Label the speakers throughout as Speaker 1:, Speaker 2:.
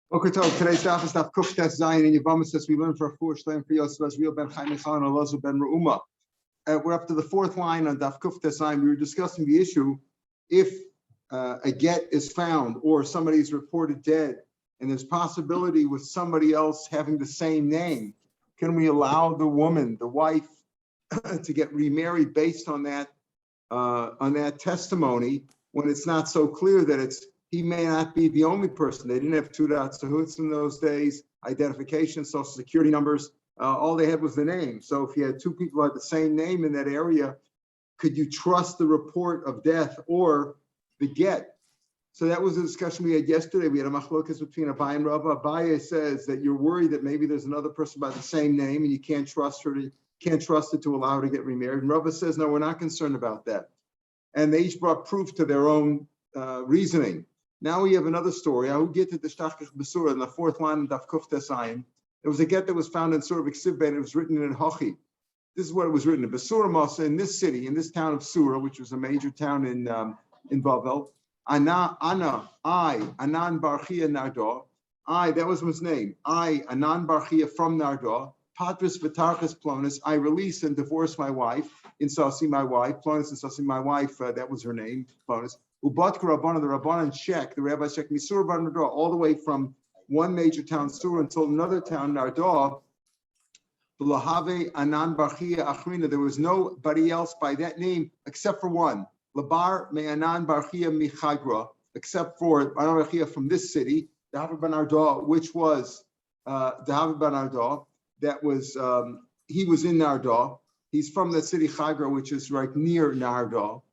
Speaker 1: Okay, so today's daf is daf Kuf Tes Zayin in Yebmot says we learn for a four shleim for Yosef as real ben Chaim Echan and Elazar ben Reuma. We're up to the fourth line on daf Kuf Tes Zayin. We were discussing the issue if a get is found or somebody is reported dead and there's possibility with somebody else having the same name. Can we allow the woman, the wife, to get remarried based on that testimony when it's not so clear that he may not be the only person? They didn't have Tudat Sahuts in those days, identification, social security numbers. All they had was the name. So if you had two people who had the same name in that area, could you trust the report of death or the get? So that was a discussion we had yesterday. We had a machlokas between Abaye and Rava. Abaye says that you're worried that maybe there's another person by the same name and you can't trust it to allow her to get remarried. And Rava says, no, we're not concerned about that. And they each brought proof to their own reasoning. Now we have another story. I will get to the Shtachkach Besura in the fourth line of Daf Kuf Tes Zayin. There was a get that was found in Surah B'Ksiv Ben. It was written in Hachi. This is what it was written in Besura Masa, in this city, in this town of Surah, which was a major town in Bavel. I, Anan Barchia Nardah. That was his name. Anan Barchia from Nardah. Patris V'Tarchas Plonis. I release and divorce my wife. In Sasi, my wife. Plonis and Sasi, my wife. That was her name. Plonis. Ubat Rabbanan, the Rabbanan check, the rabbis check Misur Bar Nardah, all the way from one major town, Surah, until another town, Nardah. Lahave Anan Barchia Achrina. There was nobody else by that name except for one. Labar Me Anan Barchia Michagra, except for Anan Barchia from this city, David Ben Nardah, which was David Ben Nardah. That was he was in Nardah. He's from the city Chagra, which is right near Nardah.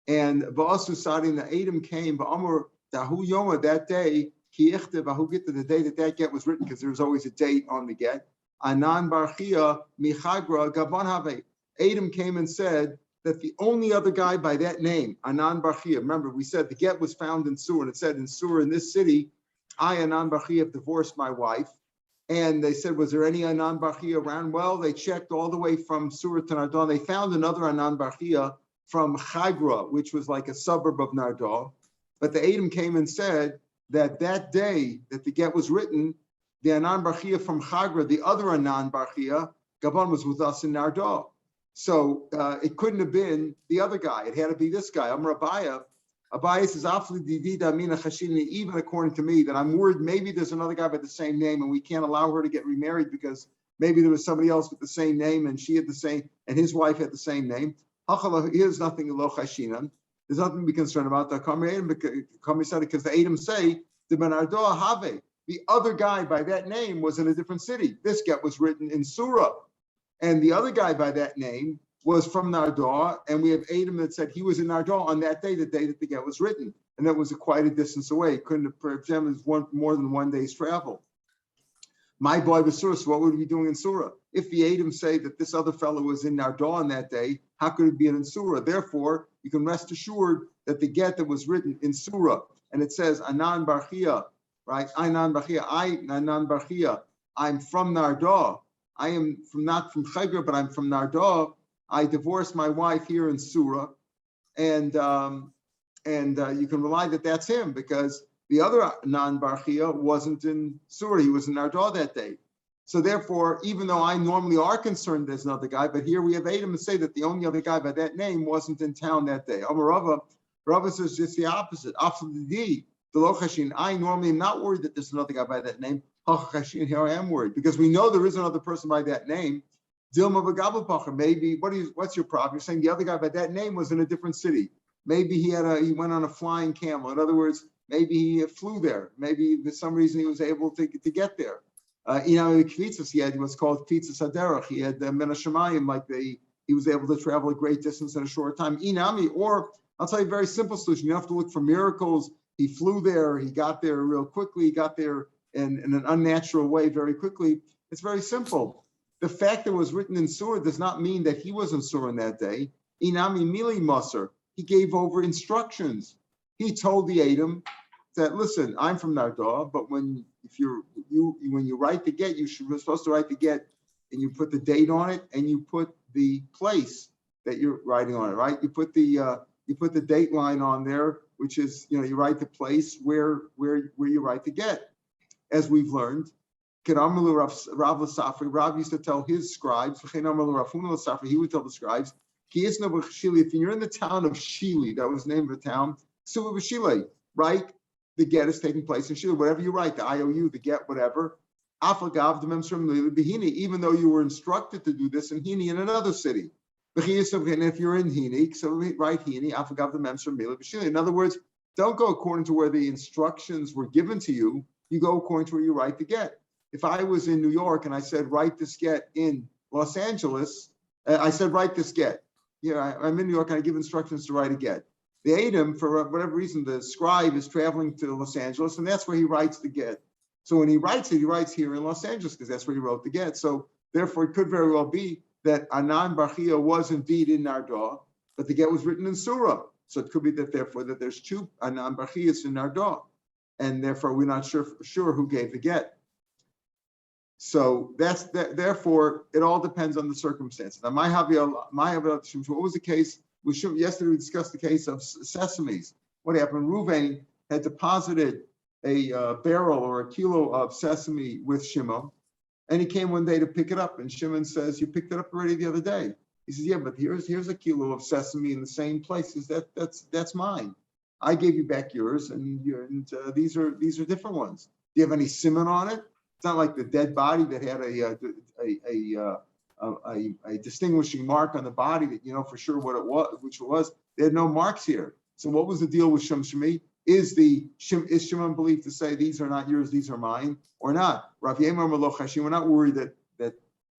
Speaker 1: And Ba'asu Sadi, the Adam came, Ba'amur Dahu Yoma, that day, Ki Ichte Bahu Gita, the day that get was written, because there was always a date on the get. Anan Barchia Michagra Gaban Have. Adam came and said that the only other guy by that name, Anan Barchia, remember we said the get was found in Surah, and it said in Surah in this city, I, Anan Barchia, have divorced my wife. And they said, was there any Anan Barchia around? Well, they checked all the way from Surah to Nardah. They found another Anan Barchia from Chagra, which was like a suburb of Nardah. But the Adam came and said that day that the get was written, the Anan Barchia from Chagra, the other Anan Barchia, Gabon, was with us in Nardah. So it couldn't have been the other guy. It had to be this guy. Amar Abaye. Abaye says, even according to me, that I'm worried maybe there's another guy by the same name and we can't allow her to get remarried because maybe there was somebody else with the same name and she had the same, and his wife had the same name. Here's nothing lo chashinan. There's nothing to be concerned about. Because the Adam say the Ben Ardoah Have, the other guy by that name was in a different city. This get was written in Surah, and the other guy by that name was from Nardah, and we have Adam that said he was in Nardah on that day, the day that the get was written, and that was quite a distance away. It couldn't have, for example, it was more than 1 day's travel. My boy was Surah, so what would we be doing in Surah? If the Adam say that this other fellow was in Nardah on that day, how could it be in Surah? Therefore, you can rest assured that the get that was written in Surah, and it says Anan Barchia, right? Anan Barchia, I'm from Nardah. I am not from Chagra, but I'm from Nardah. I divorced my wife here in Surah, and you can rely that that's him because the other Anan Barchia wasn't in Surah; he was in Nardah that day. So therefore, even though I normally are concerned there's another guy, but here we have Adam to say that the only other guy by that name wasn't in town that day. Rava says just the opposite. I normally am not worried that there's another guy by that name. Here I am worried because we know there is another person by that name. Maybe what's your problem? You're saying the other guy by that name was in a different city. Maybe he went on a flying camel. In other words, maybe he flew there. Maybe for some reason he was able to get there. The kvitzas he had what's called kvitzas haderach. He had the men hashemayim, he was able to travel a great distance in a short time. Or I'll tell you a very simple solution. You don't have to look for miracles. He flew there. He got there real quickly. He got there in an unnatural way very quickly. It's very simple. The fact that it was written in Surah does not mean that he was in Surah in that day. Inami mili maser. He gave over instructions. He told the Adam that, listen, I'm from Nardah, but when you write the get, you're supposed to write the get, and you put the date on it, and you put the place that you're writing on it, right? You put the date line on there, which is, you write the place where you write the get. as we've learned. Rav used to tell his scribes, he would tell the scribes, if you're in the town of Shili, that was the name of the town, write the get is taking place in Shili, whatever you write, the IOU, the get, whatever, even though you were instructed to do this in Hini in another city. And if you're in Hini, so write Hini, in other words, don't go according to where the instructions were given to you, you go according to where you write the get. If I was in New York and I said, write this get in Los Angeles, I said, write this get. I'm in New York and I give instructions to write a get. The Adam, for whatever reason, the scribe is traveling to Los Angeles and that's where he writes the get. So when he writes it, he writes here in Los Angeles because that's where he wrote the get. So therefore, it could very well be that Anan Barchia was indeed in Nardah, but the get was written in Surah. So it could be that therefore that there's two Anan Barchias in Nardah. And therefore, we're not sure who gave the get. So that's that. Therefore, it all depends on the circumstances. Now, what was the case? Yesterday we discussed the case of sesames. What happened? Reuven had deposited a barrel or a kilo of sesame with Shimon, and he came one day to pick it up. And Shimon says, "You picked it up already the other day." He says, "Yeah, but here's a kilo of sesame in the same place. That's mine. I gave you back yours, and these are different ones. Do you have any siman on it? It's not like the dead body that had a distinguishing mark on the body that you know for sure what it was, which it was. They had no marks here. So what was the deal with Shemi? Is Shimon believed to say these are not yours, these are mine, or not? Rav Yemar Maloch Hashim, we're not worried that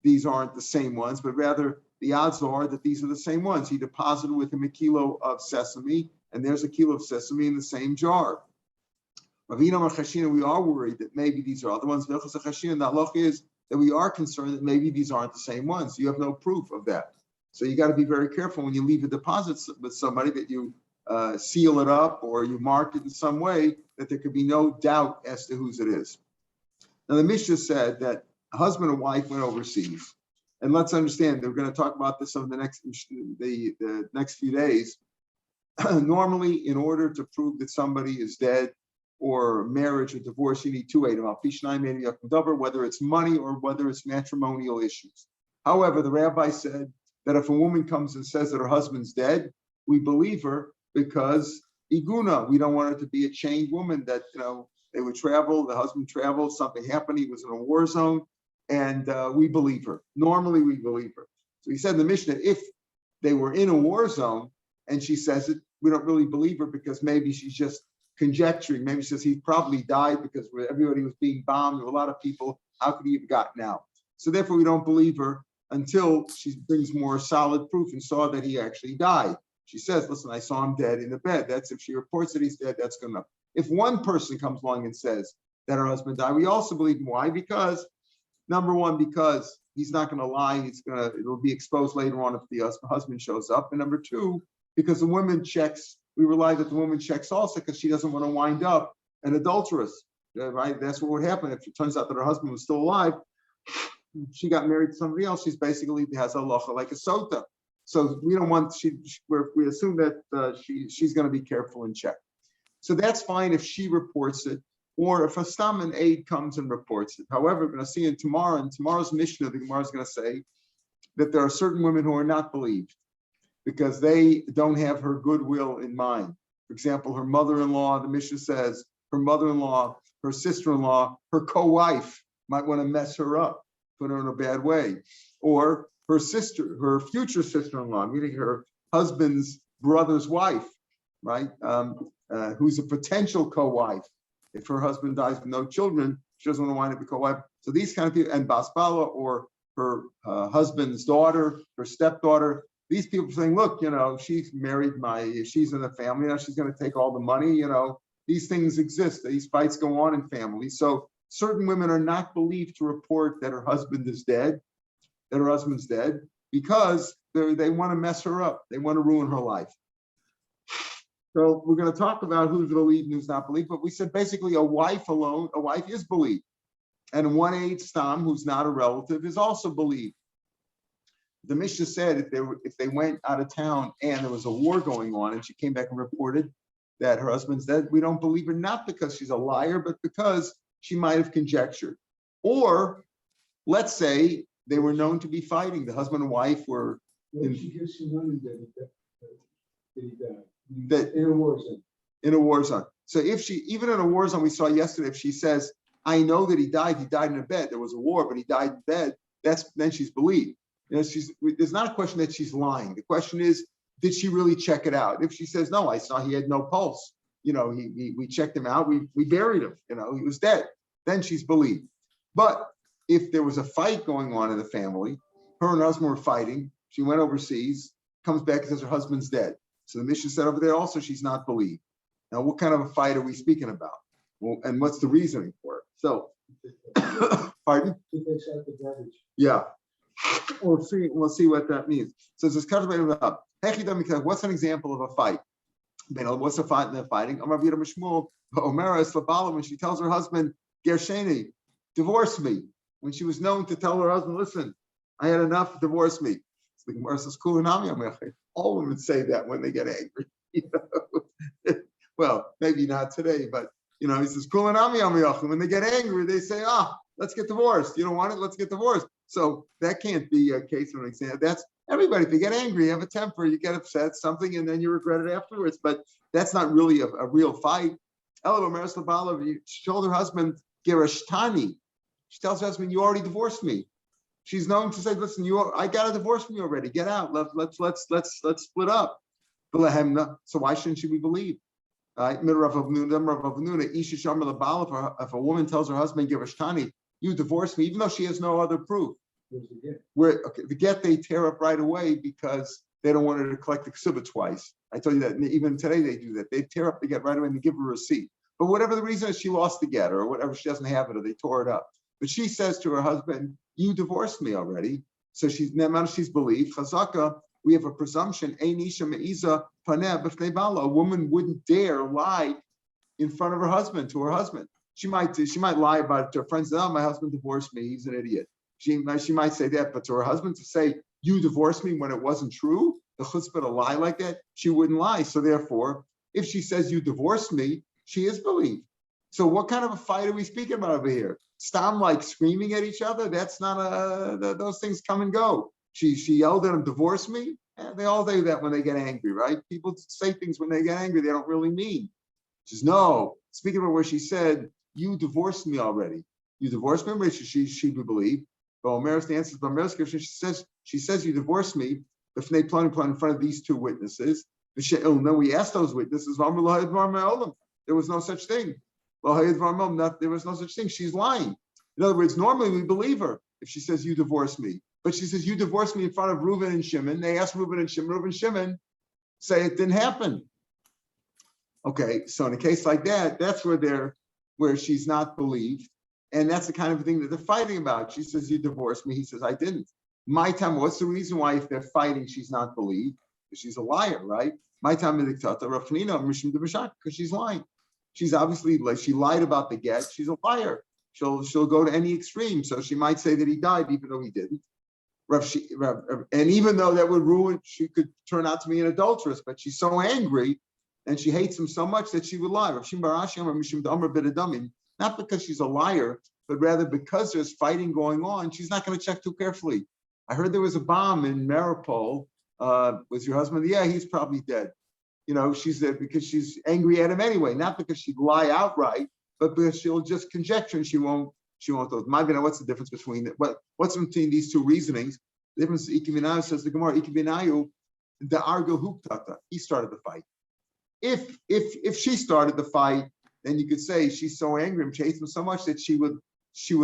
Speaker 1: these aren't the same ones, but rather the odds are that these are the same ones. He deposited with him a kilo of sesame, and there's a kilo of sesame in the same jar. We are worried that maybe these are other ones. The halach is that we are concerned that maybe these aren't the same ones. You have no proof of that. So you got to be very careful when you leave a deposit with somebody that you seal it up or you mark it in some way that there could be no doubt as to whose it is. Now the Mishnah said that a husband and wife went overseas. And let's understand, we're going to talk about this over the next few days. Normally, in order to prove that somebody is dead, or marriage or divorce, you need two items, whether it's money or whether it's matrimonial issues. However, the rabbi said that if a woman comes and says that her husband's dead, we believe her because iguna, we don't want her to be a chained woman that, they would travel, the husband traveled, something happened, he was in a war zone, and we believe her. Normally, we believe her. So he said in the Mishnah, if they were in a war zone and she says it, we don't really believe her because maybe she's just conjecturing. Maybe she says he probably died because everybody was being bombed. There were a lot of people. How could he have gotten out? So therefore, we don't believe her until she brings more solid proof and saw that he actually died. She says, listen, I saw him dead in the bed. That's if she reports that he's dead, that's good enough. If one person comes along and says that her husband died, we also believe him. Why? Because, number one, because he's not going to lie. It'll be exposed later on if the husband shows up. And number two, because the woman checks, we rely that the woman checks also because she doesn't want to wind up an adulteress, right? That's what would happen if it turns out that her husband was still alive. She got married to somebody else. She's basically has a halacha like a sota. So we don't want, we assume that she's going to be careful and check. So that's fine if she reports it, or if a stam and aid comes and reports it. However, we're going to see in tomorrow's Mishnah, the Gemara is going to say that there are certain women who are not believed because they don't have her goodwill in mind. For example, her mother-in-law, the Mishnah says, her mother-in-law, her sister-in-law, her co-wife might want to mess her up, put her in a bad way. Or her sister, her future sister-in-law, meaning her husband's brother's wife, right? Who's a potential co-wife. If her husband dies with no children, she doesn't want to wind up a co-wife. So these kind of people, and Basbala, or her husband's daughter, her stepdaughter, these people are saying, look, she's married she's in the family, now she's going to take all the money, these things exist. These fights go on in families. So certain women are not believed to report that her husband's dead, because they want to mess her up. They want to ruin her life. So we're going to talk about who's believed and who's not believed, but we said basically a wife is believed. And 1/8 stam, who's not a relative, is also believed. The Mishnah said if they went out of town and there was a war going on and she came back and reported that her husband's dead, we don't believe her, not because she's a liar, but because she might have conjectured. Or let's say they were known to be fighting. The husband and wife were in
Speaker 2: a war zone.
Speaker 1: In a war zone. So if she, even in a war zone, we saw yesterday, if she says, I know that he died in a bed. There was a war, but he died in bed. Then she's believed. There's not a question that she's lying. The question is, did she really check it out? If she says, no, I saw he had no pulse. We checked him out. We buried him. He was dead. Then she's believed. But if there was a fight going on in the family, her and her husband were fighting. She went overseas, comes back and says her husband's dead. So the Mishnah said over there also she's not believed. Now, what kind of a fight are we speaking about? Well, and what's the reasoning for it? So, pardon? Yeah. We'll see what that means. So it's just up. What's an example of a fight? What's a fight in the fighting? When she tells her husband, Gersheni, divorce me. When she was known to tell her husband, listen, I had enough, divorce me. So the Gemara says, all women say that when they get angry. Well, maybe not today, but he says, when they get angry, they say, let's get divorced. You don't want it, let's get divorced. So that can't be a case of an example. That's everybody. If you get angry, you have a temper, you get upset, something, and then you regret it afterwards. But that's not really a real fight. She told her husband, Gerashtani. She tells her husband, you already divorced me. She's known to say, listen, I got a divorce from you already. Get out. Let's split up. So why shouldn't she be believed? If a woman tells her husband, Gerashtani, you divorced me, even though she has no other proof. The get they tear up right away because they don't want her to collect the ksuba twice. I told you that even today they do that. They tear up the get right away and they give her a receipt. But whatever the reason is, she lost the get or whatever, she doesn't have it or they tore it up. But she says to her husband, you divorced me already. So she's believed. Chazaka, we have a presumption. A woman wouldn't dare lie in front of her husband, to her husband. She might lie about it to her friends. Oh, my husband divorced me. He's an idiot. She might say that, but to her husband to say, you divorced me when it wasn't true, the chutzpah to lie like that, she wouldn't lie. So therefore, if she says you divorced me, she is believed. So what kind of a fight are we speaking about over here? Stam like screaming at each other? That's not those things come and go. She yelled at him, divorce me? They all do that when they get angry, right? People say things when they get angry they don't really mean. She says, no, speaking about where she said, you divorced me already. You divorced me, she would believe. But Omer's answers, she says you divorced me, in front of these two witnesses. And then we asked those witnesses, there was no such thing. There was no such thing. She's lying. In other words, normally we believe her if she says you divorced me. But she says you divorced me in front of Reuven and Shimon. They asked Reuven and Shimon say it didn't happen. Okay, so in a case like that, that's where she's not believed. And that's the kind of thing that they're fighting about. She says, you divorced me. He says, I didn't. My time, what's the reason why if they're fighting, she's not believed? Because she's a liar, right? My time is because she's lying. She's obviously, like, she lied about the get. She's a liar. She'll go to any extreme. So she might say that he died, even though he didn't. And even though that would ruin, she could turn out to be an adulteress, but she's so angry and she hates him so much that she would lie. Not because she's a liar, but rather because there's fighting going on, she's not going to check too carefully. I heard there was a bomb in Maripol. Was your husband? Yeah, he's probably dead. She's there because she's angry at him anyway, not because she'd lie outright, but because she'll just conjecture and she won't those. What's the difference between what's between these two reasonings? The difference is Ikibinayu, says the Gemara, Ikibinayu, the Argil Huktata, he started the fight. If she started the fight, then you could say she's so angry and chased him so much that she would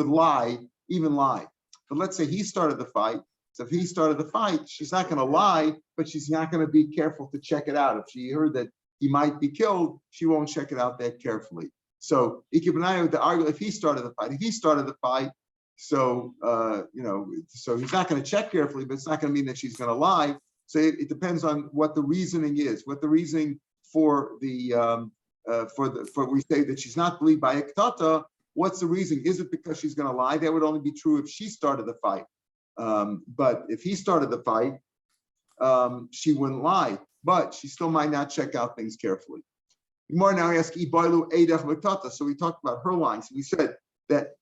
Speaker 1: lie. But let's say he started the fight. So if he started the fight, she's not going to lie, but she's not going to be careful to check it out. If she heard that he might be killed, she won't check it out that carefully. So Ikibanayu, the argue, if he started the fight, so so he's not going to check carefully, but it's not going to mean that she's going to lie. So it depends on what the reasoning is, what the reasoning for the we say that she's not believed by Iktata. What's the reason? Is it because she's going to lie? That would only be true if she started the fight. But if he started the fight, she wouldn't lie. But she still might not check out things carefully. More now, we ask Ibailu Eidach Iktata. So we talked about her lying. So we said that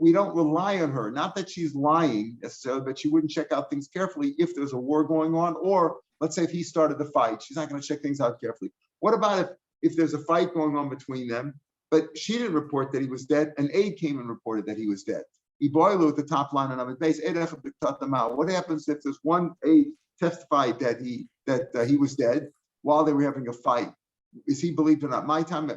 Speaker 1: we don't rely on her, not that she's lying necessarily, but she wouldn't check out things carefully if there's a war going on, or let's say if he started the fight, she's not going to check things out carefully. What about if there's a fight going on between them, but she didn't report that he was dead, an aide came and reported that he was dead? Iboilu at the top line on base. What happens if there's one aide testified that he was dead while they were having a fight? Is he believed or not? My time,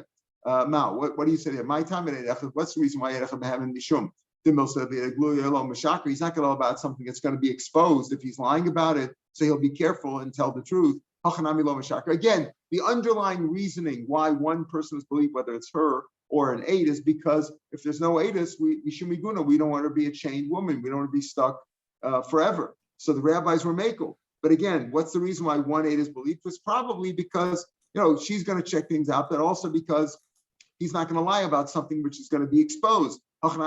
Speaker 1: Mao. What do you say there? My time. What's the reason why having mishum? He's not going to know about something that's going to be exposed if he's lying about it. So he'll be careful and tell the truth. Again, the underlying reasoning why one person is believed, whether it's her or an aid, is because if there's no aidus, we shumiguna, we don't want to be a chained woman. We don't want to be stuck forever. So the rabbis were makel. But again, what's the reason why one aid is believed? It's probably because she's going to check things out, but also because he's not going to lie about something which is going to be exposed. Because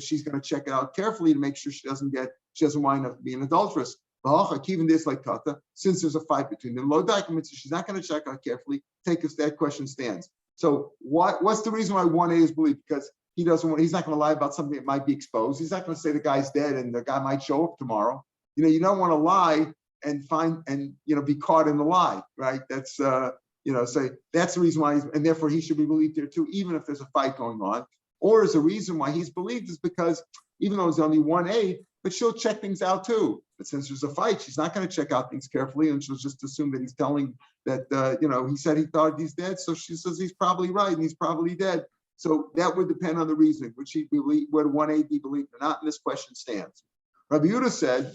Speaker 1: she's going to check it out carefully to make sure she doesn't wind up being adulterous. Even this, like Tata, since there's a fight between them, she's not going to check out carefully. That question stands. So what's the reason why one A is believed? Because he's not going to lie about something that might be exposed. He's not going to say the guy's dead and the guy might show up tomorrow. You don't want to lie and be caught in the lie, right? That's so that's the reason why and therefore he should be believed there too, even if there's a fight going on. Or is the reason why he's believed is because even though it's only one A, but she'll check things out too. But since there's a fight, she's not going to check out things carefully, and she'll just assume that he's telling that he said he thought he's dead, so she says he's probably right and he's probably dead. So that would depend on the reasoning, which he believe, whether one A be believed or not. And this question stands. Rabbi Yehuda said,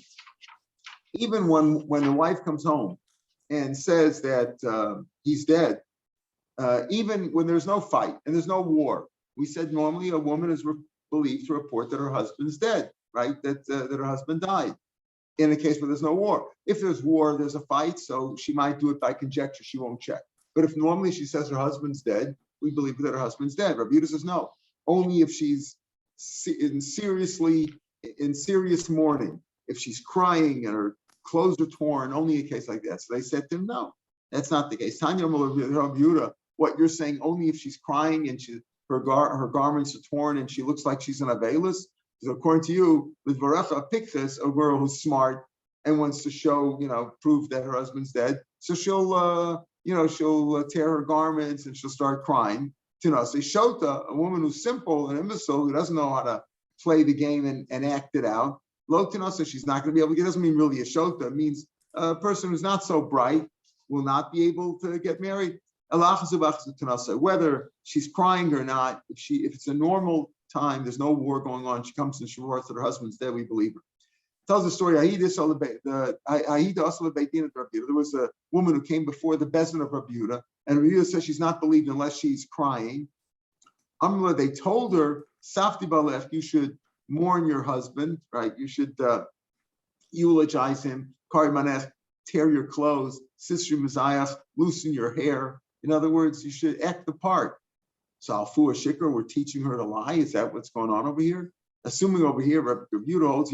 Speaker 1: even when the wife comes home and says that he's dead, even when there's no fight and there's no war, we said normally a woman is believed to report that her husband's dead, right? That her husband died. In a case where there's no war. If there's war, there's a fight, so she might do it by conjecture. She won't check. But if normally she says her husband's dead, we believe that her husband's dead. Rabbi Yehuda says no. Only if she's in serious mourning, if she's crying and her clothes are torn, only a case like that. So they said to him, no, that's not the case. Tanya Rabbi Yehuda, what you're saying, only if she's crying and her garments are torn and she looks like she's an avelis. So according to you, with Varacha Pikchas, a girl who's smart and wants to show, prove that her husband's dead, so she'll tear her garments and she'll start crying. Tinase Shota, a woman who's simple and imbecile, who doesn't know how to play the game and act it out. Lo Tinase, she's not going to be able to. It doesn't mean really a Shota. It means a person who's not so bright will not be able to get married. Whether she's crying or not, if it's a normal time, there's no war going on, she comes and she reports that her husband's dead, we believe her. Tells the story, there was a woman who came before the Bezin of Rabbi Yehuda, and Rabbi Yehuda says she's not believed unless she's crying. They told her, Safti Balech, you should mourn your husband, right? You should eulogize him, Kari Manech, tear your clothes, Sisri Mazayach, loosen your hair. In other words, you should act the part. So Alfu Shikra, we're teaching her to lie. Is that what's going on over here? Assuming over here, Rabbi Yehuda holds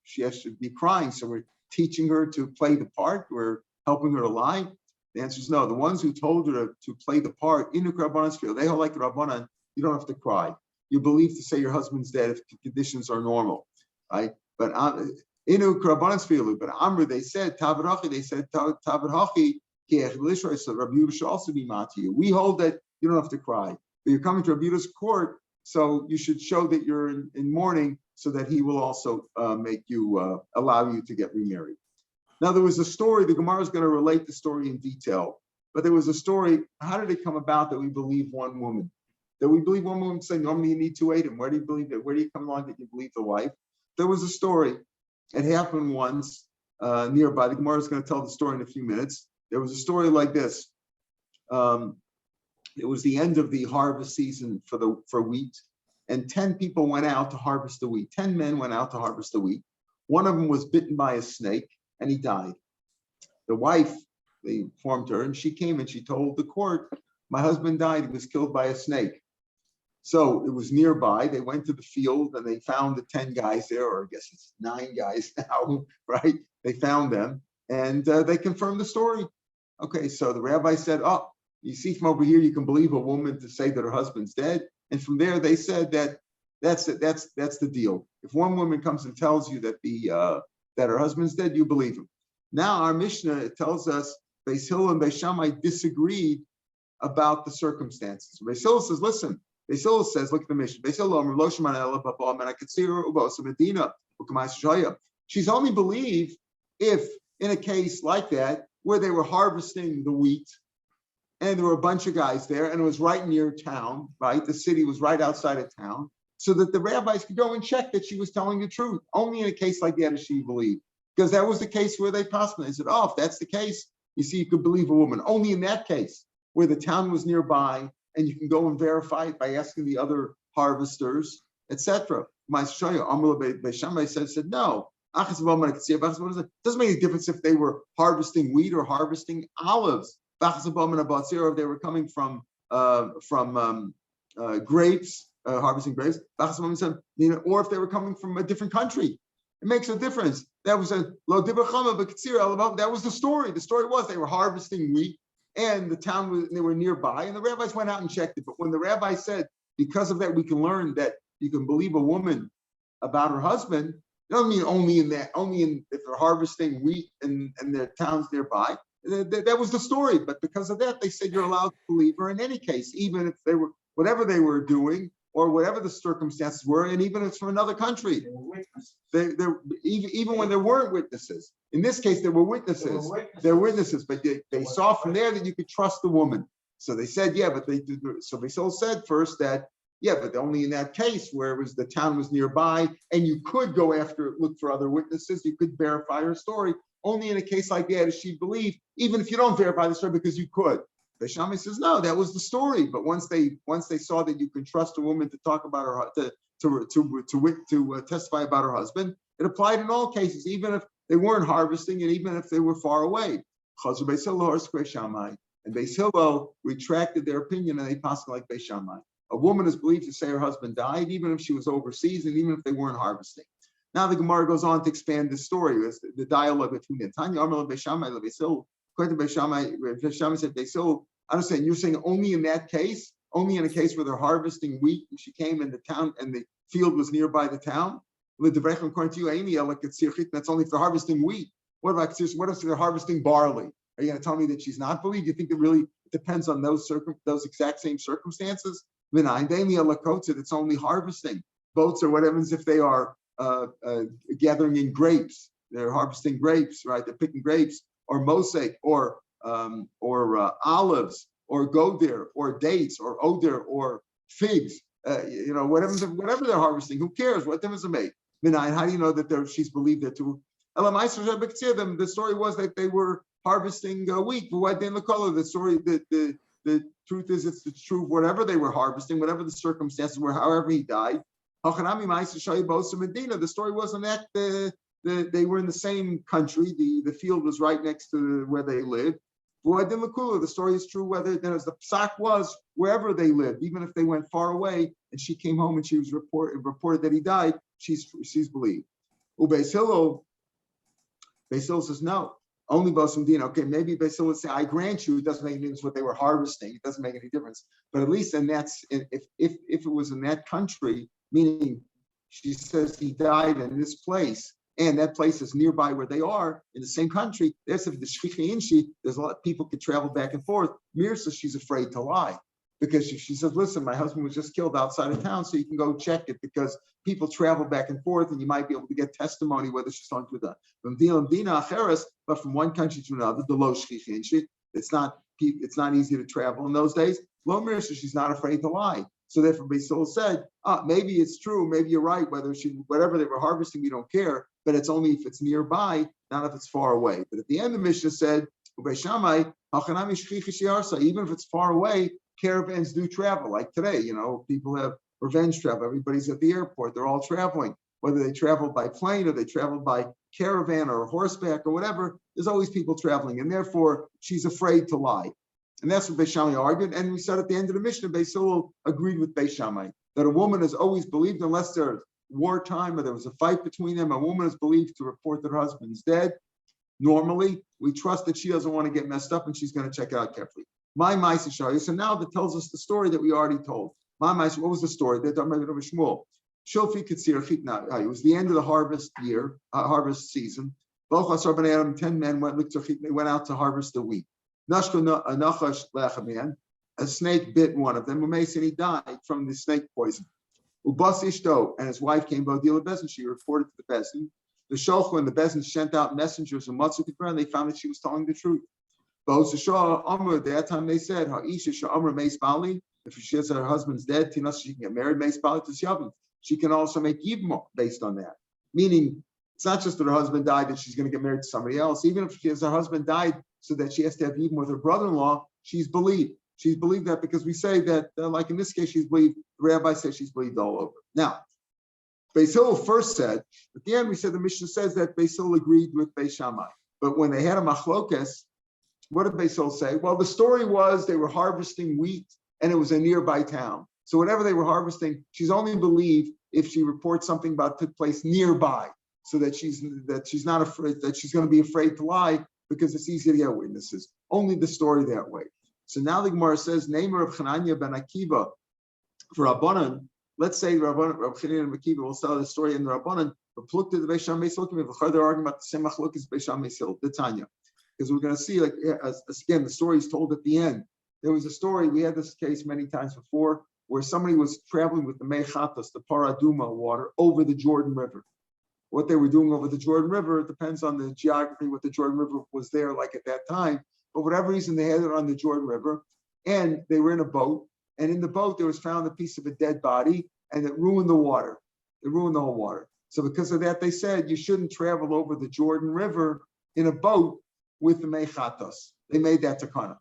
Speaker 1: she has to be crying. So we're teaching her to play the part. We're helping her to lie. The answer is no. The ones who told her to play the part, Inuk Rabbanan's field, they hold like Rabbanan, you don't have to cry. You're believed to say your husband's dead if the conditions are normal, right? But Inuk Rabbanan's field, but Amr, they said, Tavarachi, Tavarachi, so Rabbi Yehuda should also be mad to you. We hold that you don't have to cry, but you're coming to Rabbi Yehuda's court, so you should show that you're in mourning, so that he will also make you allow you to get remarried. Now there was a story. The Gemara is going to relate the story in detail, but there was a story. How did it come about that we believe one woman? That we believe one woman saying normally you need to wait, and where do you believe that? Where do you come along that you believe the wife? There was a story. It happened once nearby. The Gemara is going to tell the story in a few minutes. There was a story like this. It was the end of the harvest season for wheat, and 10 people went out to harvest the wheat. 10 men went out to harvest the wheat. One of them was bitten by a snake, and he died. The wife, they informed her, and she came and she told the court, my husband died. He was killed by a snake. So it was nearby. They went to the field, and they found the 10 guys there, or I guess it's 9 guys now, right? They found them, and they confirmed the story. Okay, so the rabbi said, oh, You see from over here, you can believe a woman to say that her husband's dead. And from there, they said that that's the deal. If one woman comes and tells you that that her husband's dead, you believe him. Now our Mishnah tells us Beis Hillel and Beis Shammai disagreed about the circumstances. Beis Hillel says, listen, Beis Hillel says, look at the Mishnah. Beis Hillel, she's only believed if in a case like that, where they were harvesting the wheat, and there were a bunch of guys there, and it was right near town, right? The city was right outside of town, so that the rabbis could go and check that she was telling the truth. Only in a case like that does she believe. Because that was the case where they possibly said, oh, if that's the case, you see, you could believe a woman. Only in that case, where the town was nearby, and you can go and verify it by asking the other harvesters, etc. My Shoya, Amr Beis Shammai said, no. It doesn't make any difference if they were harvesting wheat or harvesting olives. Or if they were coming from grapes, harvesting grapes, or if they were coming from a different country. It makes a difference. That was that was the story. The story was they were harvesting wheat, and the town was, they were nearby, and the rabbis went out and checked it. But when the rabbi said, because of that, we can learn that you can believe a woman about her husband, it doesn't mean only if they're harvesting wheat and their towns nearby. That was the story. But because of that, they said you're allowed to believe her in any case, even if they were, whatever they were doing, or whatever the circumstances were, and even if it's from another country. Even when there weren't witnesses. In this case, there were witnesses. There were witnesses, but they saw from there that you could trust the woman. So they said, yeah, but they did. So they still said first that, yeah, but only in that case where it was the town was nearby, and you could go after, look for other witnesses, you could verify her story. Only in a case like that does she believe, even if you don't verify the story, because you could. Beis Shammai says, no, that was the story. But once they saw that you can trust a woman to talk about her, to testify about her husband, it applied in all cases, even if they weren't harvesting and even if they were far away. And Beis Hillel retracted their opinion, and they passed like Beis Shammai. A woman is believed to say her husband died, even if she was overseas and even if they weren't harvesting. Now the Gemara goes on to expand this story. It's the dialogue between the Tanya Amar Beis Shammai, Beis Hillel. According to Beis Shammai said, Beis Hillel, I understand you're saying only in that case, only in a case where they're harvesting wheat, and she came in the town and the field was nearby the town. According to you, that's only if they're harvesting wheat. What if they're harvesting barley? Are you going to tell me that she's not believed? You think it really depends on those exact same circumstances? It's only harvesting. Boats or whatever, as if they are gathering in grapes. They're harvesting grapes, right? They're picking grapes, or mosaic, or olives, or goder, or dates, or oder, or figs. Whatever they're harvesting. Who cares? What difference it make? How do you know that she's believed that too? The story was that they were harvesting wheat. But why didn't the color? The story, the truth is, it's the truth. Whatever they were harvesting, whatever the circumstances were, however he died. The story wasn't that they were in the same country. The field was right next to where they lived. The story is true whether the psak was wherever they lived, even if they went far away, and she came home and she was reported that he died. She's believed. Beis Hillel says no. Only Bosum Dina. Okay, maybe Beis Hillel would say, I grant you, it doesn't make any difference what they were harvesting. It doesn't make any difference. But at least if it was in that country, meaning she says he died in this place, and that place is nearby where they are in the same country, there's a lot of people could travel back and forth. Mir says she's afraid to lie. Because she says, listen, my husband was just killed outside of town, so you can go check it, because people travel back and forth, and you might be able to get testimony whether she's talking to the but from one country to another, the lo shchichin, it's not easy to travel in those days. Lo mir, so she's not afraid to lie. So therefore, Beis Hillel said, maybe it's true, maybe you're right. Whatever they were harvesting, we don't care, but it's only if it's nearby, not if it's far away. But at the end, the Mishnah said, Beis Shammai, even if it's far away, caravans do travel. Like today, people have revenge travel. Everybody's at the airport. They're all traveling. Whether they travel by plane or they travel by caravan or horseback or whatever, there's always people traveling. And therefore, she's afraid to lie. And that's what Beis Shammai argued. And we said at the end of the Mishnah, Beis Hillel agreed with Beis Shammai that a woman is always believed, unless there's wartime or there was a fight between them, a woman is believed to report that her husband's dead. Normally, we trust that she doesn't want to get messed up and she's going to check it out carefully. My Ma'aser Shari. So now that tells us the story that we already told. My Ma'aser, what was the story? That Shmuel. Shilfi Katsir Chitna. It was the end of the harvest year, harvest season. 10 men went out to harvest the wheat. A snake bit one of them. And he died from the snake poison. Ubas Ishto and his wife came Bodila Bezin. She reported to the Bezin. The Shulchan and the Bezin sent out messengers and Matzah, and they found that she was telling the truth. At that time they said, if she says her husband's dead, she can get married, she can also make yibmot based on that. Meaning, it's not just that her husband died that she's going to get married to somebody else. Even if she has her husband died so that she has to have yibmot with her brother-in-law, she's believed. She's believed that because we say that, like in this case, she's believed. The rabbi says she's believed all over. Now, Beis Hillel first said, at the end we said the Mishnah says that Beis Hillel agreed with Beis Shammai. But when they had a machlokes, what did Beis Hillel say? Well, the story was they were harvesting wheat and it was a nearby town. So whatever they were harvesting, she's only believed if she reports something about took place nearby, so that she's not afraid, that she's going to be afraid to lie because it's easy to get witnesses. Only the story that way. So now the Gemara says, Neimer of Chananya ben Akiva for Rabbanan. Let's say Rav Chananya ben Akiva will tell the story in the Rabbanan, but look to the Beis Shammai Mesil. They're arguing about the same machlok as Beis Shammai Mesil, the Tanya, because we're going to see, like again, the story is told at the end. There was a story, we had this case many times before, where somebody was traveling with the Mechatas, the Paraduma water, over the Jordan River. What they were doing over the Jordan River, it depends on the geography, what the Jordan River was there like at that time. For whatever reason, they had it on the Jordan River, and they were in a boat, and in the boat there was found a piece of a dead body, and it ruined the water. It ruined the whole water. So because of that, they said you shouldn't travel over the Jordan River in a boat with the Mechatas. They made that takana.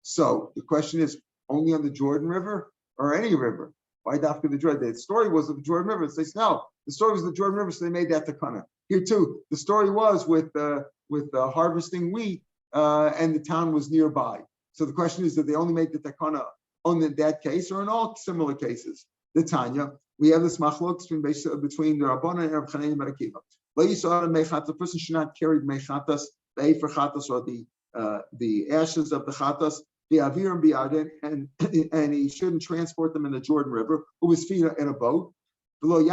Speaker 1: So the question is, only on the Jordan River or any river? Why Dafka the Jordan? The story was of the Jordan River. So they said, no, the story was the Jordan River, so they made that takana. Here too, the story was with harvesting wheat, and the town was nearby. So the question is, did they only make the takana on that case or in all similar cases? The Tanya, we have this machlok between the Rabbanan and Rav Chananya ben Akiva. The person should not carry mechatas, the efer chatas, or the ashes of the chatas, the avir and bi'adin, and he shouldn't transport them in the Jordan River, who was feet in a boat. Now he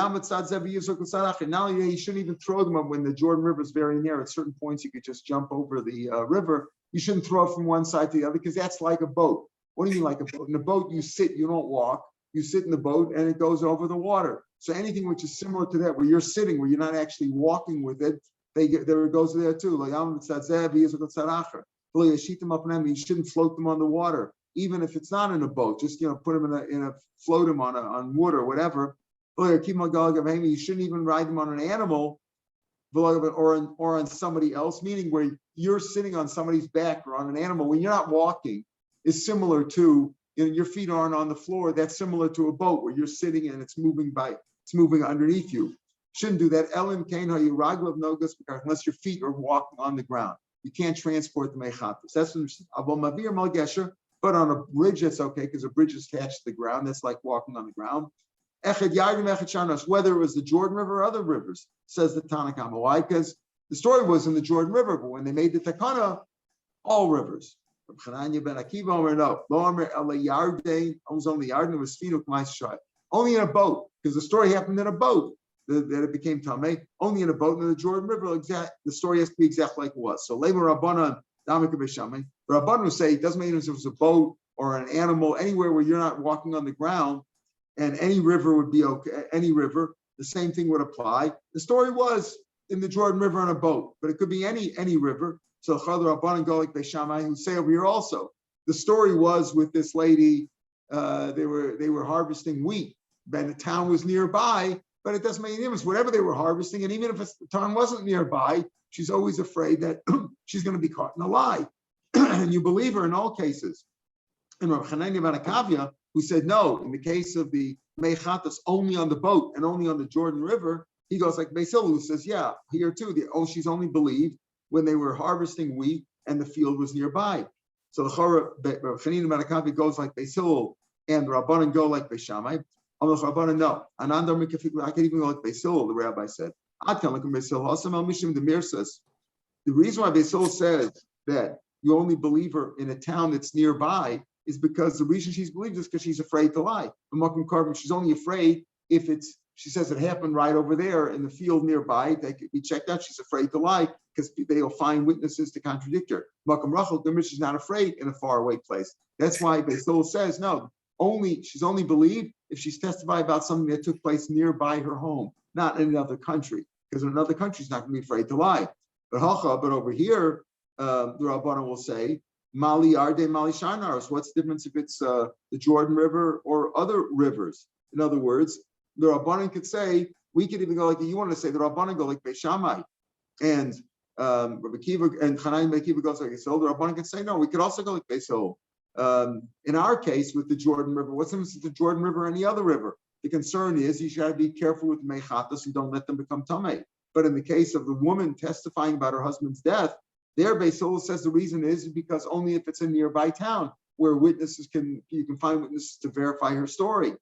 Speaker 1: shouldn't even throw them up when the Jordan River is very near. At certain points, you could just jump over the river. You shouldn't throw it from one side to the other because that's like a boat. What do you mean like a boat? In a boat, you sit, you don't walk. You sit in the boat and it goes over the water. So anything which is similar to that, where you're sitting, where you're not actually walking with it, there it goes there too. You shouldn't float them on the water, even if it's not in a boat. Just put them float them on wood or whatever. You shouldn't even ride them on an animal or on somebody else, meaning where you're sitting on somebody's back or on an animal when you're not walking is similar to, your feet aren't on the floor. That's similar to a boat where you're sitting and it's moving underneath you. Shouldn't do that. Unless your feet are walking on the ground. You can't transport the mechatas. That's but on a bridge, that's okay because a bridge is attached to the ground. That's like walking on the ground. Whether it was the Jordan River or other rivers, says the Tanakh. Why? Because the story was in the Jordan River, but when they made the takana, all rivers. Chananya ben Akiva, no, was only Yarden, was Finuk Ma'aseh, only in a boat, because the story happened in a boat that it became Tameh, only in a boat in the Jordan River. The story has to be exactly like it was. So Lema Rabbanan, Damik B'Shamay, Rabbanan would say it doesn't matter if it was a boat or an animal, anywhere where you're not walking on the ground. And any river would be okay. Any river, the same thing would apply. The story was in the Jordan River on a boat, but it could be any river. So Chadar Rabbanan go like Beis Shammai, who say over here also. The story was with this lady. They were harvesting wheat, and the town was nearby. But it doesn't make any difference. Whatever they were harvesting, and even if the town wasn't nearby, she's always afraid that she's going to be caught in a lie. And you believe her in all cases. And Rav Chananya ben Akiva, who said no, in the case of the mechatas, only on the boat and only on the Jordan River, he goes like Beis Hillel, who says, yeah, here too, she's only believed when they were harvesting wheat and the field was nearby. So the Rav Chananya ben Akiva goes like Beis Hillel, and Rabbanan go like Beis Shammai. Rabbanan no. I can even go like Beis Hillel, the rabbi said. The Mir says, the reason why Beis Hillel says that you only believe her in a town that's nearby is because the reason she's believed is because she's afraid to lie. The Makom Karban, she's only afraid if she says it happened right over there in the field nearby. They could be checked out. She's afraid to lie because they'll find witnesses to contradict her. Makom Rachel, she's not afraid in a faraway place. That's why Beisol says no. She's only believed if she's testified about something that took place nearby her home, not in another country. Because in another country, she's not going to be afraid to lie. But over here, the Rabbanan will say, Mali Arde, Mali Shanaros. What's the difference if it's the Jordan River or other rivers? In other words, the Rabbanan could say, we could even go like you want to say, the Rabbanan go like Beis Shammai, and Rabbi Kiva and Chanai Beis Kiva goes like Beisol. The Rabbanan could say, no, we could also go like Beisol. In our case, with the Jordan River, what's the difference with the Jordan River or any other river? The concern is you got to be careful with mechatas and don't let them become tamei. But in the case of the woman testifying about her husband's death, there Beisol says the reason is because only if it's a nearby town where you can find witnesses to verify her story.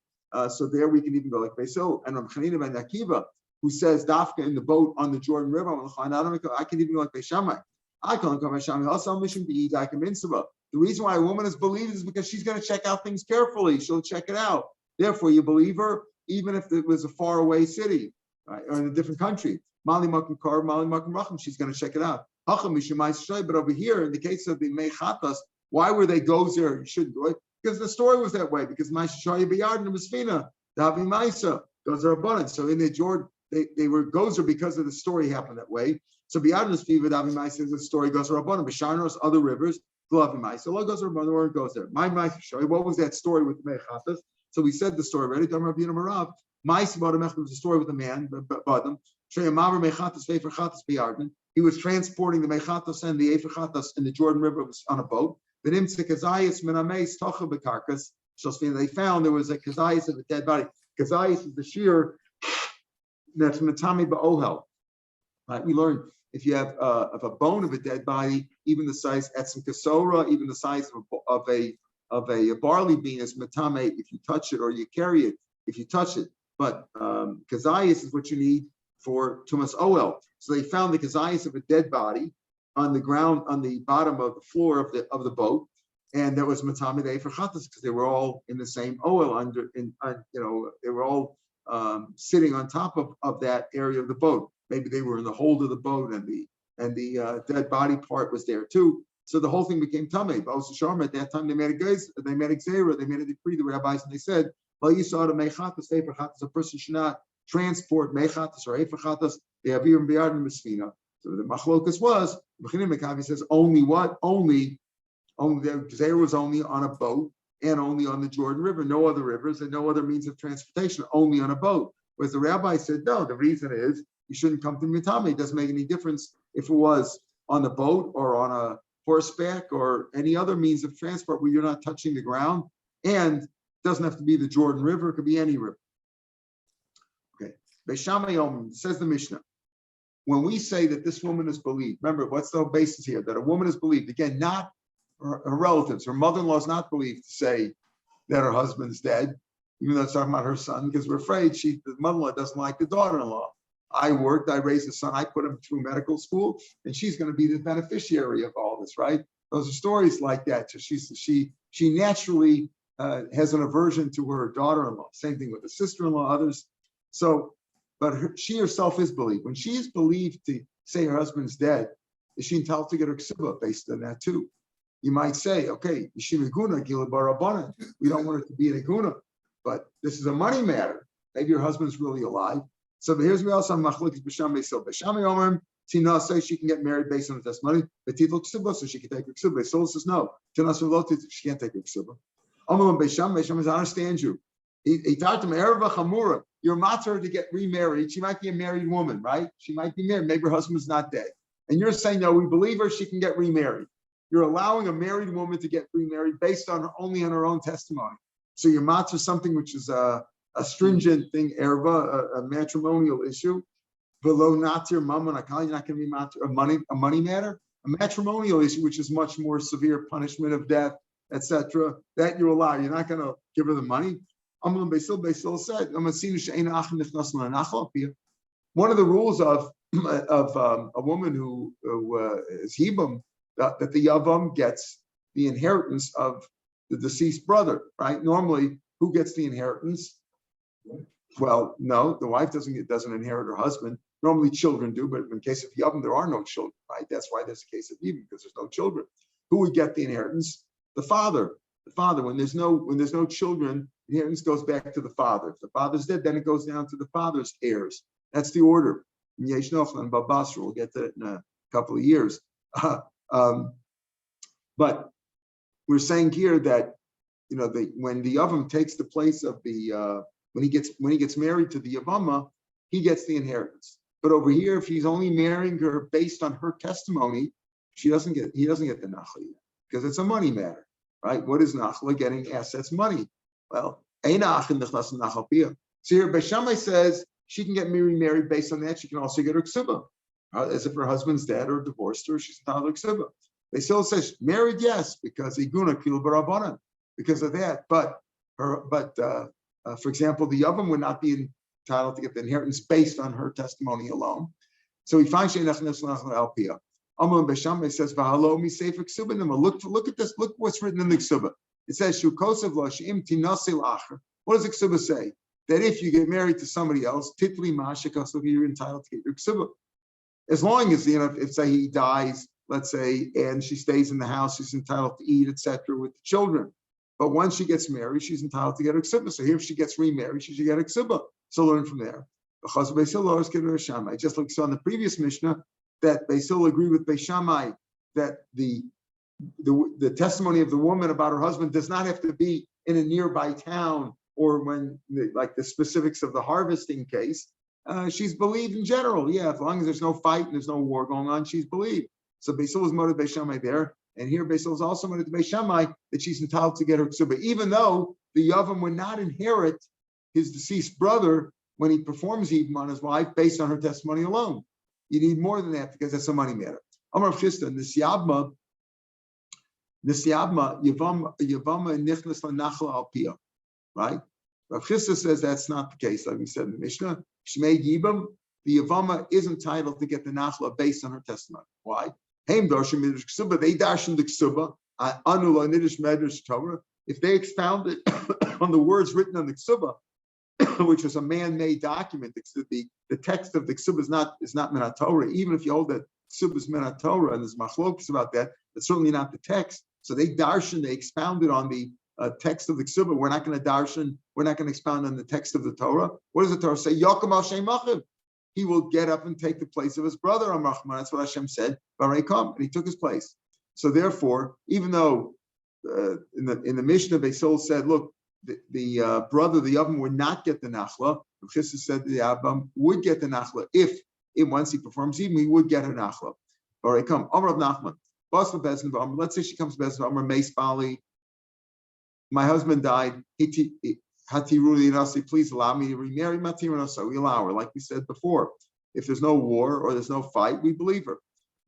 Speaker 1: So there we can even go like Beisol. And Rav Chanina ben Akiva, who says Dafka in the boat on the Jordan River, I can even go like Beis Shammai. I can go like Beis Shammai. Also, mission be I can The reason why a woman is believed is because she's going to check out things carefully. She'll check it out. Therefore, you believe her, even if it was a faraway city, right, or in a different country. Mali Makom Kar, Mali Makom Racham, she's going to check it out. But over here, in the case of the Mechatas, why were they gozer? You shouldn't do it. Because the story was that way. Because Ma'aseh B'Yarden and Mesfina, Davi Maisa, gozer abundant. So in the Jordan, they were gozer because of the story happened that way. So B'Yarden is Fiva, Davi Maisa, the story gozer abundant. B'Sharnos, other rivers, Davi Maisa, lo gozer abundant, or it goes there. My Ma'aseh, what was that story with the Mechatas? So we said the story already. Dam Rabbi Marav. Ma'aseh B'Adam was the story with the man, Badam. He was transporting the Mechatas and the Ephrachatas in the Jordan River on a boat. They found there was a kazayas of a dead body. Kazayas is the shiur that's matami ba'ohel. Right? We learned if you have a bone of a dead body, even the size etzim kasora, even the size of a barley bean is matame if you touch it or you carry it if you touch it. But kazayas is what you need for tumas oel. So they found the kazayas of a dead body on the ground, on the bottom of the floor of the boat, and there was matame de ephrachatas because they were all in the same oil they were all sitting on top of that area of the boat. Maybe they were in the hold of the boat, and the dead body part was there too. So the whole thing became tamei. But also Sharma at that time they made a gzera, they made a decree, the rabbis, and they said, well, you saw the mechatas, ephrachatas, a person should not transport mechatas or ephrachatas, they have even b'yarden mesfina. So the machlokas was, Mekavi says only the gzera was only on a boat and only on the Jordan River, no other rivers and no other means of transportation, only on a boat. Whereas the rabbi said, no, the reason is you shouldn't come to mitame. It doesn't make any difference if it was on the boat or on a horseback or any other means of transport where you're not touching the ground, and it doesn't have to be the Jordan River, it could be any river. Okay, Beis Shammai says the Mishnah. When we say that this woman is believed, remember, what's the basis here? That a woman is believed. Again, not her relatives. Her mother-in-law is not believed to say that her husband's dead, even though it's talking about her son, because we're afraid the mother-in-law doesn't like the daughter-in-law. I raised a son, I put him through medical school, and she's going to be the beneficiary of all this, right? Those are stories like that. So she naturally has an aversion to her daughter-in-law. Same thing with the sister-in-law, others. So, but she herself is believed. When she is believed to say her husband's dead, is she entitled to get her ksuba based on that too? You might say, okay, we don't want her to be an iguna, but this is a money matter. Maybe your husband's really alive. So here's where else on machlokes b'shamay. So b'shamay omer tina says she can get married based on her testimony. But title ksuba, so she can take her ksuba. So says no. Tina says she can't take her ksuba. Omer b'shamay says I understand you. He talked to me, Erva Chamura, you're matzah to get remarried. She might be a married woman, right? She might be married. Maybe her husband's not dead. And you're saying, no, we believe her, she can get remarried. You're allowing a married woman to get remarried based on only on her own testimony. So your matzah something which is a stringent thing, Erva, a matrimonial issue. Below natir mammon akal, you're not going to be matzah, a money matter. A matrimonial issue, which is much more severe punishment of death, etc. That you allow. You're not going to give her the money. Beisil said, one of the rules of a woman who is Hibam, that the Yavam gets the inheritance of the deceased brother, right? Normally, who gets the inheritance? Well, no, the wife doesn't inherit her husband. Normally, children do, but in case of Yavim, there are no children, right? That's why there's a case of Yibam, because there's no children. Who would get the inheritance? The father. The father. When there's no children, the inheritance goes back to the father. If the father's dead, then it goes down to the father's heirs. That's the order. In Yesh Nofel and Babasra, we'll get to it in a couple of years. But we're saying here that when the Yavam takes the place of the when he gets married to the Yavama, he gets the inheritance. But over here, if he's only marrying her based on her testimony, he doesn't get the nachla because it's a money matter, right? What is nachla? Getting assets, money. Well, so here Beis Shammai says she can get remarried based on that. She can also get her ksuba, as if her husband's dead or divorced her. She's entitled to ksuba. Beis Hillel says married, yes, because iguna kil barabanan, because of that. But for example, the Yavam would not be entitled to get the inheritance based on her testimony alone. So he finds Sheinach Nesnach Alpia. Amar Beis Shammai says v'halo mi sefer ksuba. Look at this. Look what's written in the ksuba. It says shukosav lo she'im tinasil acher. What does the ksuba say? That if you get married to somebody else, titli ma'ashikasav, you're entitled to get your ksuba. As long as if say he dies, let's say, and she stays in the house, she's entitled to eat, etc., with the children. But once she gets married, she's entitled to get her ksuba. So here, if she gets remarried, she should get a ksuba. So learn from there. Just like we saw in the previous Mishnah, that Beis Hillel agreed with Beis Shammai that the testimony of the woman about her husband does not have to be in a nearby town or when like the specifics of the harvesting case. She's believed in general. Yeah, as long as there's no fight and there's no war going on, she's believed. So Beis Hillel is motive Beis Shammai there. And here Beis Hillel is also motive Beis Shammai that she's entitled to get her ksuba, even though the Yavam would not inherit his deceased brother when he performs Yibam on his wife based on her testimony alone. You need more than that because that's a money matter. Amar Chisda, Nisyabma, Yavama Nichnas LaNachla Alpia, right? Rav Chisda says that's not the case. Like we said in the Mishnah, Shmei Yibam, the Yavama is entitled to get the Nachla based on her testimony. Why? Heim Darshan Midrash Ksuba, they darshan the Ksuba, Anula Nidish Medrash Torah. If they expounded on the words written on the Ksuba, which was a man-made document, the text of the Ksuba is not Minat Torah. Even if you hold that Ksuba is Minat Torah, and there's machlokas about that, it's certainly not the text. So they expounded on the text of the Ksuba. We're not going to expound on the text of the Torah. What does the Torah say? Yaakov al Shem Achiv. He will get up and take the place of his brother, Amrachman. That's what Hashem said. And he took his place. So therefore, even though in the Mishnah, Beis Hillel said, look, the brother, the Yavam, would not get the Nachla. Rav Chisda said the Yavam would get the Nachla if once he performs Yibam, he would get her Nachla. Amar of Nachman. Let's say she comes to Bezin Amar Meis Bali. My husband died. Hatiruli Nasi, please allow me to remarry Matir Nasi. We allow her, like we said before. If there's no war or there's no fight, we believe her.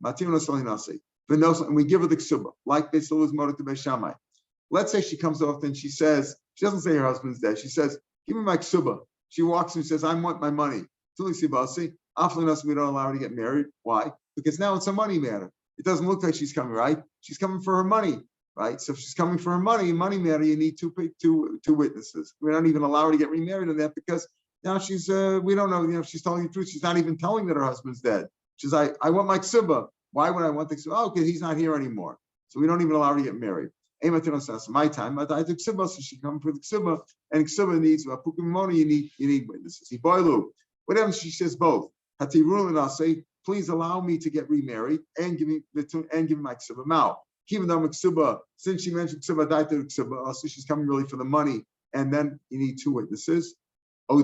Speaker 1: Matir Nasi. And we give her the ksuba, like Beis Hillel was motive to Beis Shammai. Let's say she comes off and she says, she doesn't say her husband's dead. She says, give me my ksuba. She walks and says, I want my money. We don't allow her to get married. Why? Because now it's a money matter. It doesn't look like she's coming, right? She's coming for her money, right? So if she's coming for her money matter, you need two witnesses. We don't even allow her to get remarried on that because now she's, we don't know, if she's telling the truth. She's not even telling that her husband's dead. She's like, I want my ksuba. Why would I want the ksuba? Oh, because he's not here anymore. So we don't even allow her to get married. My time, I took ksuba, so she come for the ksuba, and ksuba needs you need witnesses. What happens? She says both. And I'll say, please allow me to get remarried and give me my ksuba. Now, even though ksuba, since she mentioned ksuba, I took ksuba, so she's coming really for the money, and then you need two witnesses. When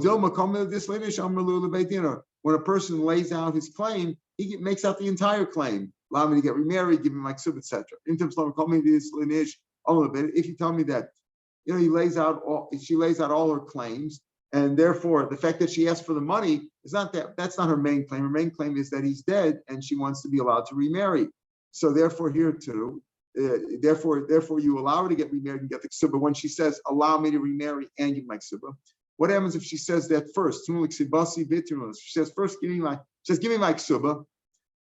Speaker 1: a person lays out his claim, he makes out the entire claim. Allow me to get remarried, give me my ksuba, etc. If you tell me that, she lays out all her claims, and therefore the fact that she asked for the money is that's not her main claim. Her main claim is that he's dead, and she wants to be allowed to remarry. So therefore, here too, therefore you allow her to get remarried and get the ksuba. When she says, "Allow me to remarry and give my ksuba," what happens if she says that first? She says first, give me my ksuba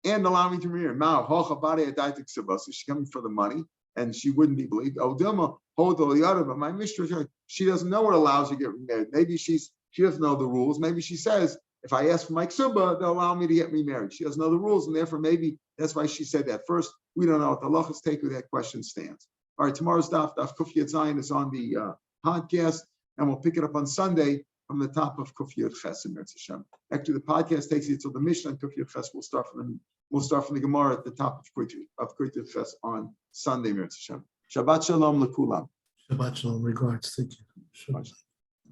Speaker 1: and allow me to remarry. So she's coming for the money. and she wouldn't be believed. Oh, Dilma, hold all the other, but my mistress, she doesn't know what allows you to get remarried. Maybe she doesn't know the rules. Maybe she says, if I ask for my ksuba, they'll allow me to get remarried. She doesn't know the rules, and therefore maybe that's why she said that. First, we don't know what the halachas take with that question stands. All right, tomorrow's Daf Kuf Yud Zayin is on the podcast, and we'll pick it up on Sunday from the top of Kuf Yud Ches in Eretz Hashem. Actually, the podcast takes you to the Mishnah and Kuf Yud Ches. We'll start from the Gemara at the top of Kuf Yud Ches on Sunday in Eretz Hashem. Shabbat Shalom lekulam.
Speaker 3: Shabbat Shalom. Regards. Thank you. Shabbat.